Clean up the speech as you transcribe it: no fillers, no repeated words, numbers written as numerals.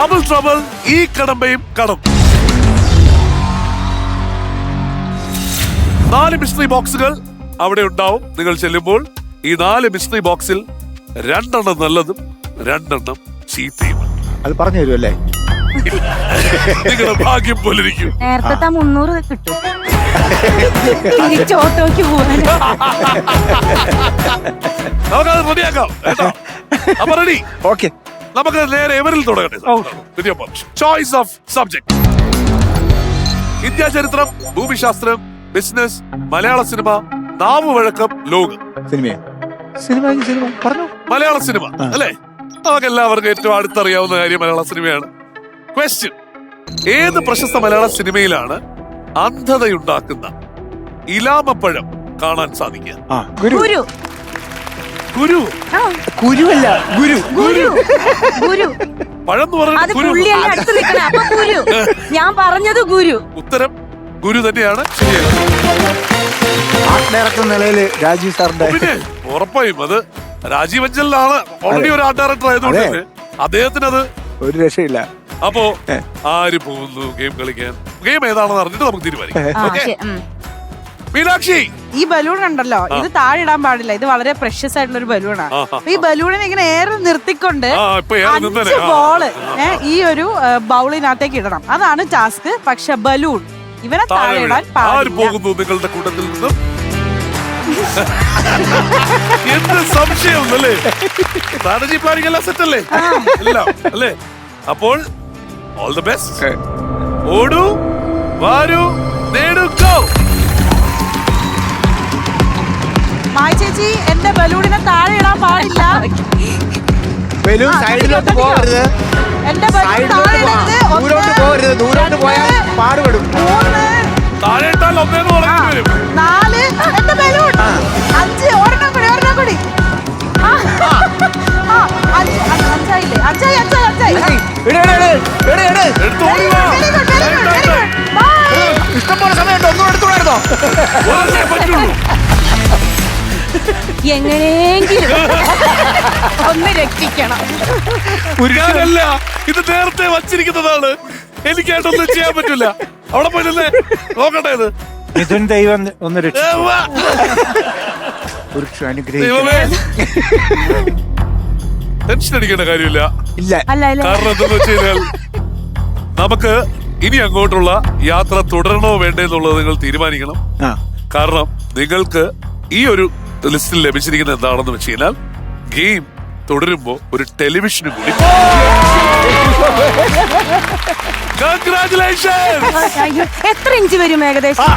Double trouble ഈ കടമ്പയും കടം. 4 mystery ബോക്സുകൾ അവിടെ ഉണ്ടാവും. നിങ്ങൾ ചെല്ലുമ്പോൾ ഈ 4 മിസ്റ്ററി ബോക്സിൽ 2 നല്ലതും 2 ചീത്തയും. അത് പറഞ്ഞു തരുമല്ലേ? നിങ്ങളുടെ ഭാഗ്യം പോലിരിക്കും. നേരത്തെ 300 കിട്ടും. തിരിച്ചോട്ടോക്ക് പോവാൻ നമുക്കത് റെഡിയാക്കാം. അപ്പൊ റെഡി? ഓക്കെ, നമുക്ക് നേരെ എവരിൽ തുടങ്ങട്ടെ. ചോയ്സ് ഓഫ് സബ്ജക്ട്: ഇന്ത്യ ചരിത്രം, ഭൂമിശാസ്ത്രം, ബിസിനസ്, മലയാള സിനിമ, നാവുവഴക്കം, ലോകം. സിനിമ പറഞ്ഞു. മലയാള സിനിമ അല്ലേ? നമുക്ക് എല്ലാവർക്കും ഏറ്റവും അടുത്തറിയാവുന്ന കാര്യം മലയാള സിനിമയാണ്. ക്വസ്റ്റ്യൻ: ഏത് പ്രശസ്ത മലയാള സിനിമയിലാണ് അന്ധതയുണ്ടാക്കുന്ന ഇലാമപ്പഴം കാണാൻ സാധിക്കുക? ഗുരു. ഗുരു. ഗുരു. ഗുരുവല്ല, ഗുരു. ഗുരു. ഗുരു. പഴം എന്ന് അത് പറയുന്നത് ഗുരു. പുള്ളിയല്ലേ അടുത്ത് നിൽക്കണേ, അപ്പൊ ഗുരു. ഞാൻ പറഞ്ഞത് ഗുരു. ഉത്തരം ഗുരു തന്നെയാണ്. ശരിയാണ്. ആർട്ട് ഡയറക്ടർ നിലയിൽ രാജീവ് സാറിന്റെ. പിന്നെ ഉറപ്പായും അത് രാജീവ് അഞ്ചലിലാണ്. ഓൾറെഡി ഒരു ആർട്ട് ഡയറക്ടർ ആയതുകൊണ്ട് തന്നെ അദ്ദേഹത്തിന് അത് ഒരു രക്ഷയില്ല. അപ്പോ ആര് പോകുന്നു ഗെയിം കളിക്കാൻ? ഗെയിം ഏതാണെന്ന് അറിഞ്ഞിട്ട് നമുക്ക് തീരുമാനിക്കാം. ഓക്കേ? മീനാക്ഷി, ഈ ബലൂൺ ഉണ്ടല്ലോ, ഇത് താഴെ ഇടാൻ പാടില്ല. ഇത് വളരെ പ്രഷ്യസ് ആയിട്ടുള്ള ഒരു ബലൂണാണ്. ഈ ബലൂണിനെ ഇങ്ങനെ എയർ നിർത്തിക്കൊണ്ട് ഇപ്പൊ ഏറെ നിന്നേനെ. 5 ബോള് ഈ ഒരു ബൗളിനകത്തേക്ക് ഇടണം. അതാണ് ടാസ്ക്. പക്ഷെ ബലൂൺ ഇവനെ താഴെ ഇടാൻ ആര് പാടില്ല. പോകുന്നു നിങ്ങളുടെ കൂട്ടത്തിൽ നിന്നും? എന്ത് സംശയം അല്ലേ? സ്ട്രാറ്റജി പ്ലാനിംഗ് എല്ലാം സെറ്റ് അല്ലേ? എല്ലാം അല്ലേ? അപ്പോൾ ഓൾ ദി ബെസ്റ്റ്. ഓടൂ, വാരൂ, നേടൂ, ഗോ. മായ ചേച്ചി, എന്റെ ബലൂണിനെ താഴെ ഇടാൻ പാടില്ല. ബലൂൺ സൈഡിലോട്ട് പോകരുത്. എന്റെ ബലൂൺ താഴെ ഇടരുത്. ദൂരോട്ട് പോകരുത്. ദൂരോട്ട് പോയാൽ പാടുപെടും. 3, താഴെ ഇട്ടാൽ ഒന്നേന്ന് തുടങ്ങി വരും. 4, എന്റെ ബലൂൺ 5, ഒരെണ്ണം കൂടി. 5ആയില്ലേ? 5ആയി. എടുത്ത് ഓടി വാ. ഇഷ്ടംപോലെ സമയമുണ്ട്. ഒന്നും എടുത്തുകൂടായിരുന്നോ? ഒരെണ്ണേ പറ്റുള്ളൂ. എങ്ങനെയെങ്കിലും ഒന്ന് രക്ഷിക്കണം. ഞാനല്ല, ഇത് നേരത്തെ വച്ചിരിക്കുന്നതാണ്. എനിക്കായിട്ടൊന്നും ചെയ്യാൻ പറ്റില്ല. അവിടെ പോയില്ലേ നോക്കട്ടെ. ഇത് മിഥുൻ ദൈവം ഒന്ന് ദൈവമേ. ടെൻഷൻ അടിക്കേണ്ട കാര്യമില്ല. ഇല്ല. കാരണം എന്തെന്ന് വെച്ച് കഴിഞ്ഞാൽ നമുക്ക് ഇനി അങ്ങോട്ടുള്ള യാത്ര തുടരണോ വേണ്ടേ എന്നുള്ളത് നിങ്ങൾ തീരുമാനിക്കണം. കാരണം നിങ്ങൾക്ക് ഈ ഒരു ലിസ്റ്റിൽ ലഭിച്ചിരിക്കുന്നത് എന്താണെന്ന് വെച്ച് കഴിഞ്ഞാൽ ഗെയിം തുടരുമ്പോ ഒരു ടെലിവിഷനും കൂടി. കൺഗ്രാറ്റുലേഷൻ. എത്ര ഇഞ്ച് വരും ഏകദേശം?